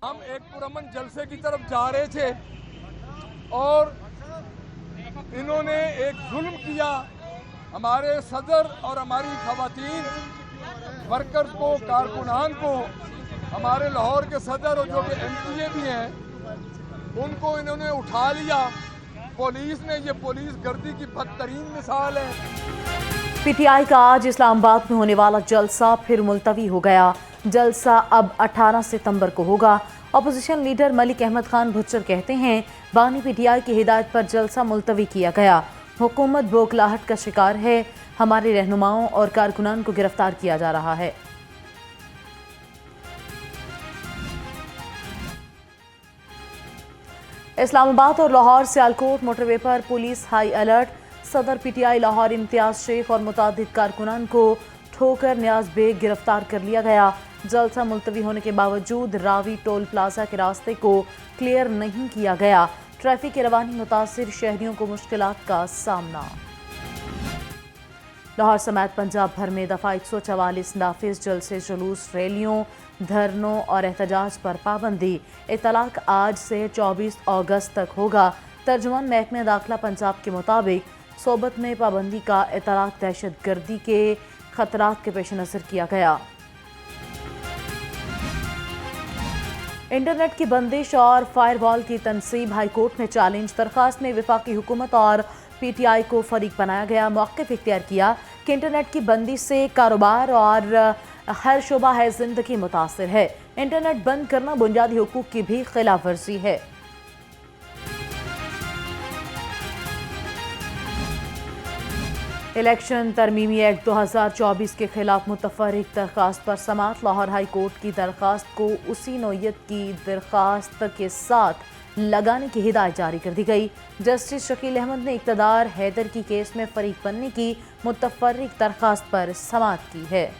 हम एक पुरअमन जलसे की तरफ जा रहे थे और इन्होंने एक जुल्म किया हमारे सदर और हमारी खवातीन वर्कर्स को, कारकुनान को। हमारे लाहौर के सदर और जो कि MPA भी हैं उनको इन्होंने उठा लिया पुलिस ने। ये पुलिस गर्दी की बदतरीन मिसाल है। PTI का आज इस्लामाबाद में होने वाला जलसा फिर मुलतवी हो गया। जलसा अब 18 सितंबर को होगा। अपोजिशन लीडर मलिक अहमद खान भुच्चर कहते हैं बानी PTI की हिदायत पर जलसा मुलतवी किया गया। हुकूमत बौखलाहट का शिकार है। हमारे रहनुमाओं और कारकुनान को गिरफ्तार किया जा रहा है। इस्लामाबाद और लाहौर सियालकोट मोटरवे पर पुलिस हाई अलर्ट। सदर PTI लाहौर इम्तियाज शेख और मुतादिद कारकुनान को ठोकर न्याज बेग गिरफ्तार कर लिया गया। जलसा मुलतवी होने के बावजूद रावी टोल प्लाजा के रास्ते को क्लियर नहीं किया गया। ट्रैफिक की रवानी मुतासिर शहरियों को मुश्किलात का सामना। लाहौर समेत पंजाब भर में दफा 144 नाफिज जलसे, जुलूस, रैलियों, धरनों और एहतजाज पर पाबंदी। इतलाक आज से 24 अगस्त तक होगा। तर्जुमान महकमे दाखिला पंजाब के मुताबिक सोबत में पाबंदी का इतलाक दहशत गर्दी के खतरात के पेश नज़र किया गया। इंटरनेट की बंदिश और फायरवॉल की तनसीब हाईकोर्ट में चैलेंज। दरखास्त में वफाकी हुकूमत और PTI को फरीक बनाया गया। मौक़िफ़ इख्तियार किया कि इंटरनेट की बंदिश से कारोबार और हर शोबा है जिंदगी मुतासिर है। इंटरनेट बंद करना बुनियादी हुकूक की भी खिलाफ वर्जी है। इलेक्शन तरमीमी एक्ट 2024 के खिलाफ मुतफर्रिक दरखास्त पर समाअत। लाहौर हाई कोर्ट की दरखास्त को उसी नौयत की दरखास्त के साथ लगाने की हिदायत जारी कर दी गई। जस्टिस शकील अहमद ने इक़्तिदार हैदर की केस में फरीक बनने की मुतफर्रिक दरखास्त पर समाअत की है।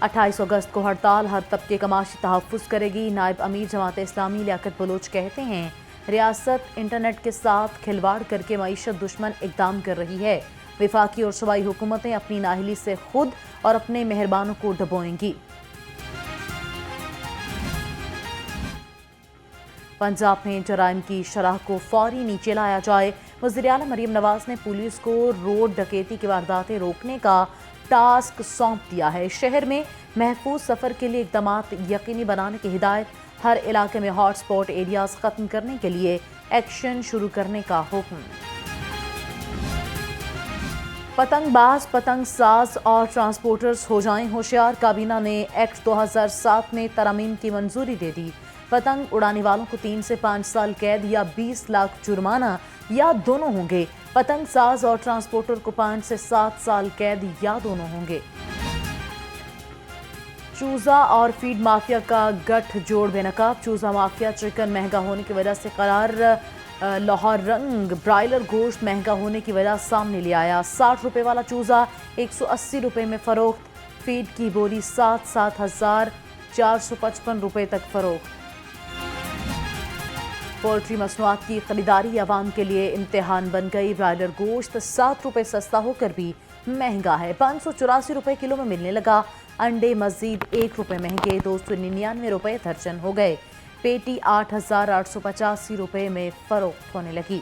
अट्ठाईस अगस्त को हड़ताल हर तबके का माशी तहफ़्फ़ुज़ करेगी। नायब अमीर जमात इस्लामी लियाकत बलोच कहते हैं रियासत इंटरनेट के साथ खिलवाड़ करके मईशत दुश्मन इक़दाम कर रही है। वफाकी और सूबाई हुकूमतें अपनी नाअहली से खुद और अपने मेहरबानों को डबोएंगी। पंजाब में जराइम की शरह को फौरी नीचे लाया जाए। वज़ीर आला मरीम नवाज ने पुलिस को रोड डकैती की वारदातें रोकने का टास्क सौंप दिया है। शहर में महफूज सफ़र के लिए इक़दामात यकीनी बनाने की हिदायत। हर इलाके में हॉटस्पॉट एरियाज ख़त्म करने के लिए एक्शन शुरू करने का हुक्म। पतंगबाज, पतंग साज और ट्रांसपोर्टर्स हो जाएं होशियार। काबीना ने एक्ट 2007 में तरमीम की मंजूरी दे दी। पतंग उड़ाने वालों को 3 से 5 साल कैद या 20 लाख जुर्माना या दोनों होंगे। पतंग साज और ट्रांसपोर्टर को 5 से 7 साल कैद या दोनों होंगे। चूज़ा और फीड माफिया का गठजोड़ बेनकाब। चूज़ा माफिया चिकन महंगा होने की वजह से करार। लाहौर रंग ब्रायलर गोश्त महंगा होने की वजह सामने ले आया। 60 रुपये वाला चूज़ा 180 रुपये में फ़रोख्त। फीड की बोली 7,455 रुपये तक फ़रोख्त। पोल्ट्री मसनूआत की खरीदारी आवाम के लिए इम्तिहान बन गई। ब्रायलर गोश्त 7 रुपये सस्ता होकर भी महंगा है। 584 रुपये किलो में मिलने लगा। अंडे मजीद 1 रुपये महंगे, 299 रुपये दर्जन हो गए। पेटी 8,885 रुपये में फरोख्त होने लगी।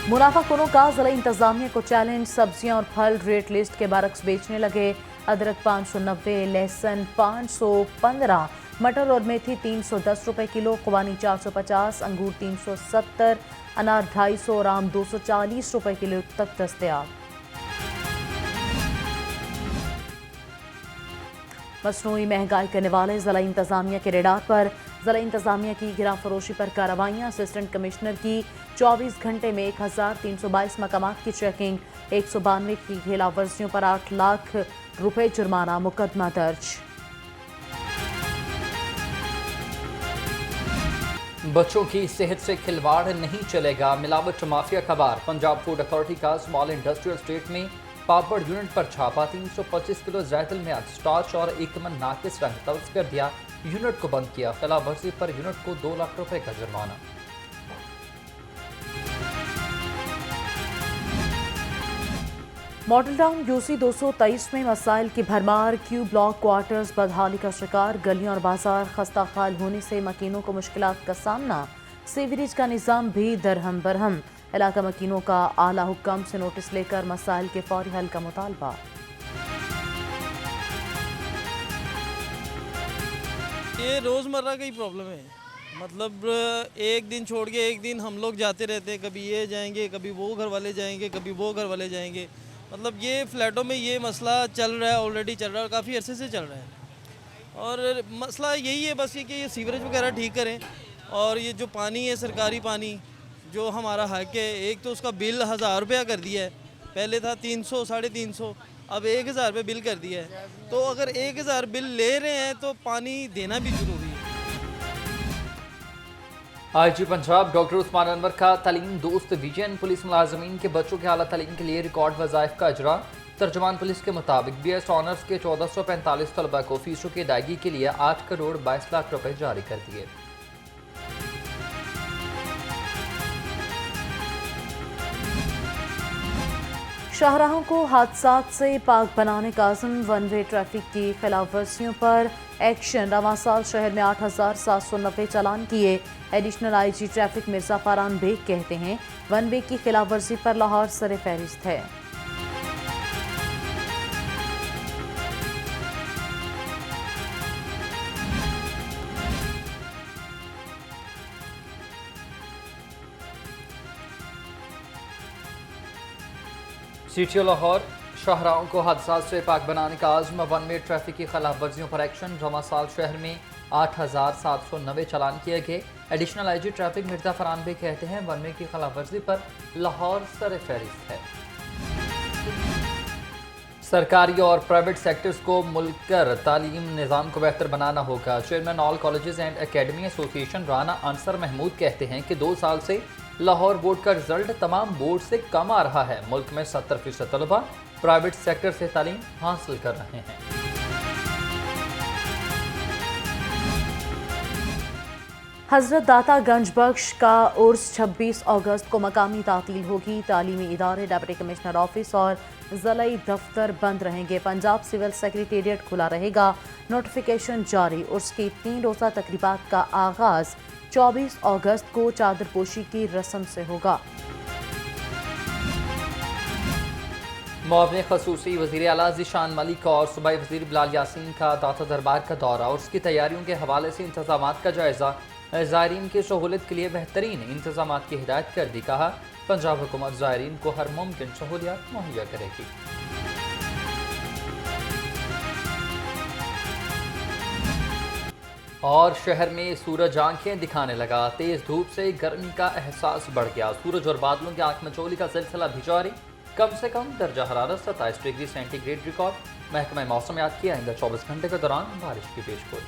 मुनाफाखोरों का ज़िला इंतजामिया को चैलेंज। सब्जियां और फल रेट लिस्ट के बरक्स बेचने लगे। अदरक 590, लहसुन 515, मटर और मेथी 310 रुपये किलो, खुबानी 450, अंगूर 370, अनार 250 और आम 240 रुपये किलो तक दस्तयाब। मसनूई महंगाई करने वाले ज़िला इंतजामिया के रेडार पर। ज़िला इंतजामिया की गिरा फरोशी पर कार्रवाइयाँ। असिस्टेंट कमिश्नर की 24 घंटे में 1322 मकामात की चेकिंग। 192 की खिलाफ वर्जियों पर 8 लाख रुपये जुर्माना। मुकदमा दर्ज। बच्चों की सेहत से खिलवाड़ नहीं चलेगा। मिलावट माफिया का बार। पंजाब फूड अथॉरिटी का स्मॉल इंडस्ट्रियल स्टेट में पापड़ यूनिट पर छापा। 325 किलो जैतून में स्टार्च और 1 मन नाकिस रंग तब्स कर दिया। यूनिट को बंद किया। खिलाफ वर्जी पर यूनिट को 2 लाख रुपए का जुर्माना। मॉडल टाउन यूसी 223 में मसाइल की भरमार। क्यू ब्लॉक क्वार्टर्स बदहाली का शिकार। गलियां और बाजार खस्ता हाल होने से मकीनों को मुश्किलात का सामना। सीवरेज का निज़ाम भी दरहम बरहम। इलाका मकीनों का आला हुक्म से नोटिस लेकर मसाइल के फौरी हल का मुतालबा। ये रोज़मर्रा का ही प्रॉब्लम है। मतलब एक दिन छोड़ के एक दिन हम लोग जाते रहते हैं, कभी ये जाएंगे, कभी वो घर वाले जाएंगे, कभी वो घर वाले जाएंगे। मतलब ये फ्लैटों में ये मसला चल रहा है, ऑलरेडी चल रहा है और काफ़ी अरसे से चल रहा है। और मसला यही है बस ये कि ये सीवरेज वगैरह ठीक करें और ये जो पानी है, सरकारी पानी जो हमारा हक है, एक तो उसका बिल 1000 रुपया कर दिया है, पहले था 300 350, अब 1000 रुपये बिल कर दिया है। तो अगर 1000 बिल ले रहे हैं तो पानी देना भी ज़रूरी है। IG पंजाब डॉक्टर उस्मान अनवर का तालीम दोस्त विजयन पुलिस मुलाजमीन के बच्चों के आला तालीम के लिए रिकॉर्ड वज़ाइफ का अजरा। तर्जुमान पुलिस के मुताबिक BS ऑनर्स के 1445 तलबा को फीसों की अदायगी के लिए 8 करोड़ 22 लाख रुपए जारी कर दिए। शाहराहों को हादसात से पाक बनाने का आज़म। वन वे ट्रैफिक की खिलाफ वर्जियों पर एक्शन। रवां साल शहर में 8790 चालान किए। Additional IG traffic Mirza Farhan Baig कहते हैं वन वे की खिलाफ वर्जी पर लाहौर सरे फहरिस्त है। CTO लाहौर शाहराहों को हादसा से पाक बनाने का आज़म। वन वे ट्रैफिक की खिलाफ वर्जियों पर एक्शन। रवां साल शहर में 8790 चालान किए गए। Additional IG traffic Mirza Farhan Baig कहते हैं वन वे की खिलाफ वर्जी पर लाहौर सरे फहरिस्त है। सरकारी और प्राइवेट सेक्टर्स को मुल्कर तालीम निज़ाम को बेहतर बनाना होगा। Chairman all colleges and academy association Rana Ansar Mahmood कहते हैं कि 2 साल से लाहौर बोर्ड का रिजल्ट तमाम बोर्ड से कम आ रहा है। मुल्क में 70% तलबा प्राइवेट सेक्टर से तालीम हासिल कर रहे हैं। हजरत दाता गंज बख्श का उर्स 26 अगस्त को मकामी तातील होगी। तालीमी इदारे, डिप्टी कमिश्नर ऑफिस और ज़िलाई दफ्तर बंद रहेंगे। पंजाब सिविल सेक्रेटेरिएट खुला रहेगा। नोटिफिकेशन जारी। उर्स की 3 रोज़ा तकरीबात का आगाज़ 24 अगस्त को चादरपोशी की रस्म से होगा। मुआविन खसूसी वज़ीर आला ज़ीशान मलिक और सूबाई वज़ीर बिलाल यासीन का दाता दरबार का दौरा और उसकी तैयारियों के हवाले से इंतज़ामात का जायज़ा। ज़ायरीन की सहूलत के लिए बेहतरीन इंतज़ामात की हिदायत कर दी। कहा पंजाब हुकूमत ज़ायरीन को हर मुमकिन सहूलियत मुहैया करेगी। और शहर में सूरज आंखें दिखाने लगा। तेज धूप से गर्मी का एहसास बढ़ गया। सूरज और बादलों की आंख मचोली का सिलसिला भी जारी। कम से कम दर्जा हरारत 27 डिग्री सेंटीग्रेड रिकॉर्ड। महकमा मौसमियात की आइंदा 24 घंटे के दौरान बारिश की पेशगोई।